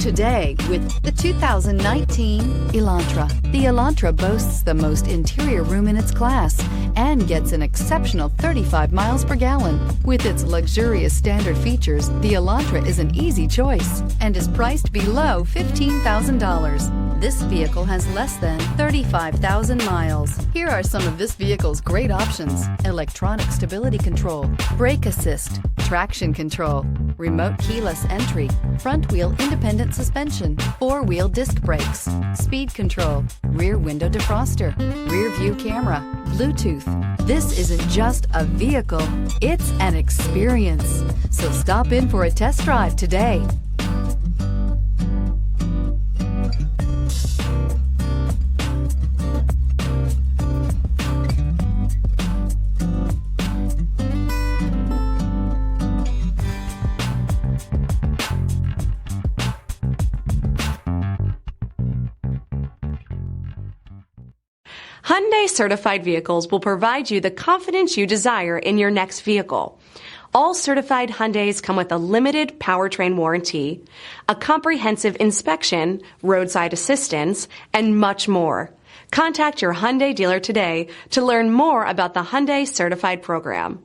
today with the 2019 Elantra. The Elantra boasts the most interior room in its class and gets an exceptional 35 miles per gallon. With its luxurious standard features, the Elantra is an easy choice and is priced below $15,000. This vehicle has less than 35,000 miles. Here are some of this vehicle's great options: electronic stability control, brake assist, traction control, remote keyless entry, front wheel independent suspension, four-wheel disc brakes, speed control, rear window defroster, rear view camera, Bluetooth. This isn't just a vehicle, it's an experience. So stop in for a test drive today. Hyundai certified vehicles will provide you the confidence you desire in your next vehicle. All certified Hyundais come with a limited powertrain warranty, a comprehensive inspection, roadside assistance, and much more. Contact your Hyundai dealer today to learn more about the Hyundai certified program.